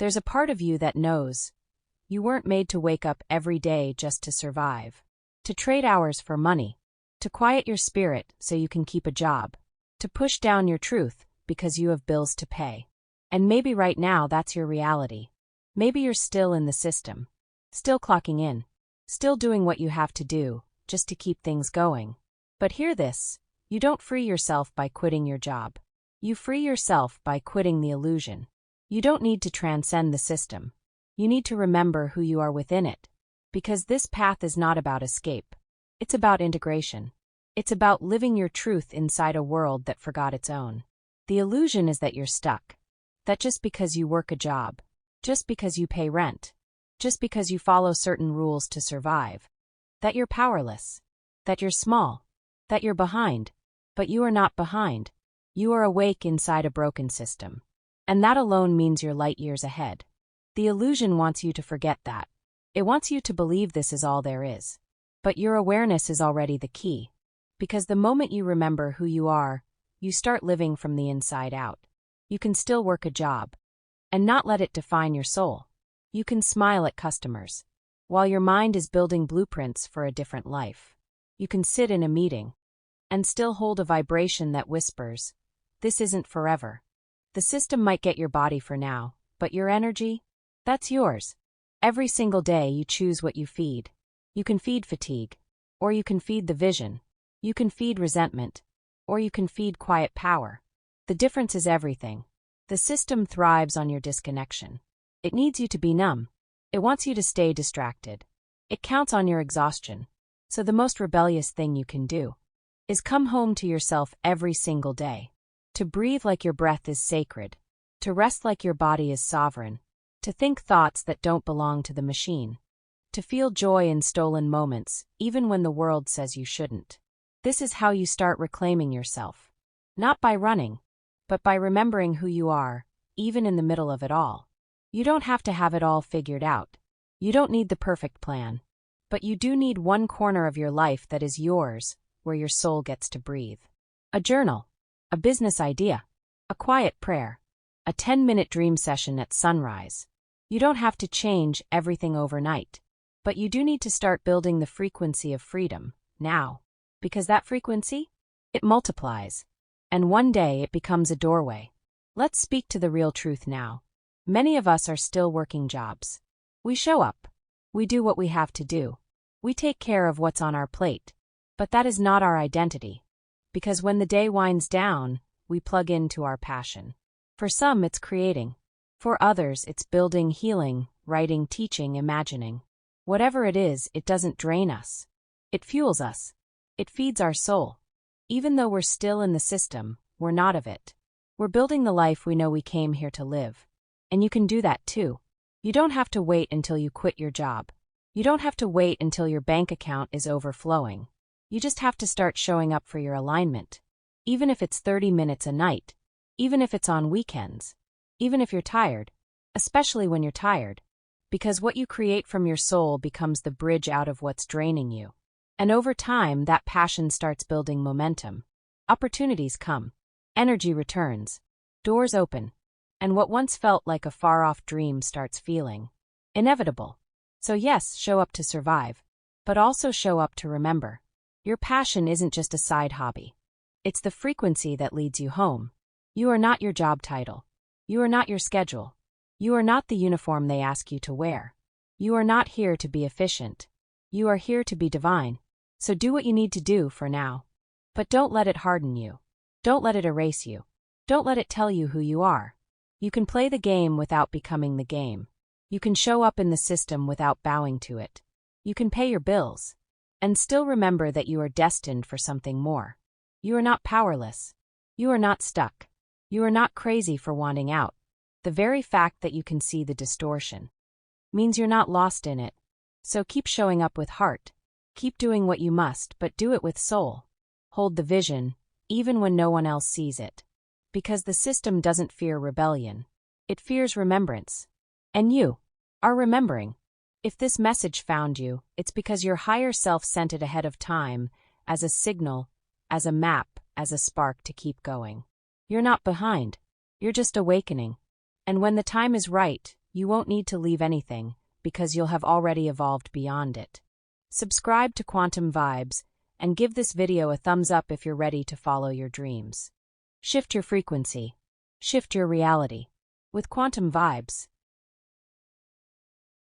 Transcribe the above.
There's a part of you that knows you weren't made to wake up every day just to survive, to trade hours for money, to quiet your spirit so you can keep a job, to push down your truth because you have bills to pay. And maybe right now that's your reality. Maybe you're still in the system, still clocking in, still doing what you have to do just to keep things going. But hear this, you don't free yourself by quitting your job. You free yourself by quitting the illusion. You don't need to transcend the system. You need to remember who you are within it. Because this path is not about escape. It's about integration. It's about living your truth inside a world that forgot its own. The illusion is that you're stuck. That just because you work a job, just because you pay rent, just because you follow certain rules to survive, that you're powerless, that you're small, that you're behind. But you are not behind. You are awake inside a broken system. And that alone means you're light years ahead. The illusion wants you to forget that. It wants you to believe this is all there is. But your awareness is already the key. Because the moment you remember who you are, you start living from the inside out. You can still work a job and not let it define your soul. You can smile at customers while your mind is building blueprints for a different life. You can sit in a meeting and still hold a vibration that whispers, "This isn't forever." The system might get your body for now, but your energy? That's yours. Every single day you choose what you feed. You can feed fatigue, or you can feed the vision. You can feed resentment, or you can feed quiet power. The difference is everything. The system thrives on your disconnection. It needs you to be numb. It wants you to stay distracted. It counts on your exhaustion. So the most rebellious thing you can do is come home to yourself every single day. To breathe like your breath is sacred. To rest like your body is sovereign. To think thoughts that don't belong to the machine. To feel joy in stolen moments, even when the world says you shouldn't. This is how you start reclaiming yourself. Not by running, but by remembering who you are, even in the middle of it all. You don't have to have it all figured out. You don't need the perfect plan. But you do need one corner of your life that is yours, where your soul gets to breathe. A journal, a business idea, a quiet prayer, a 10-minute dream session at sunrise. You don't have to change everything overnight. But you do need to start building the frequency of freedom, now. Because that frequency? It multiplies. And one day it becomes a doorway. Let's speak to the real truth now. Many of us are still working jobs. We show up. We do what we have to do. We take care of what's on our plate. But that is not our identity. Because when the day winds down, we plug into our passion. For some, it's creating. For others, it's building, healing, writing, teaching, imagining. Whatever it is, it doesn't drain us. It fuels us. It feeds our soul. Even though we're still in the system, we're not of it. We're building the life we know we came here to live. And you can do that too. You don't have to wait until you quit your job. You don't have to wait until your bank account is overflowing. You just have to start showing up for your alignment. Even if it's 30 minutes a night. Even if it's on weekends. Even if you're tired. Especially when you're tired. Because what you create from your soul becomes the bridge out of what's draining you. And over time, that passion starts building momentum. Opportunities come. Energy returns. Doors open. And what once felt like a far-off dream starts feeling inevitable. So yes, show up to survive. But also show up to remember. Your passion isn't just a side hobby. It's the frequency that leads you home. You are not your job title. You are not your schedule. You are not the uniform they ask you to wear. You are not here to be efficient. You are here to be divine. So do what you need to do for now. But don't let it harden you. Don't let it erase you. Don't let it tell you who you are. You can play the game without becoming the game. You can show up in the system without bowing to it. You can pay your bills. And still remember that you are destined for something more. You are not powerless. You are not stuck. You are not crazy for wanting out. The very fact that you can see the distortion means you're not lost in it. So keep showing up with heart. Keep doing what you must, but do it with soul. Hold the vision, even when no one else sees it. Because the system doesn't fear rebellion. It fears remembrance. And you are remembering. If this message found you, it's because your higher self sent it ahead of time, as a signal, as a map, as a spark to keep going. You're not behind. You're just awakening. And when the time is right, You won't need to leave anything because you'll have already evolved beyond it. Subscribe to Quantum Vibes and give this video a thumbs up if you're ready to follow your dreams. Shift your frequency. Shift your reality. With Quantum Vibes.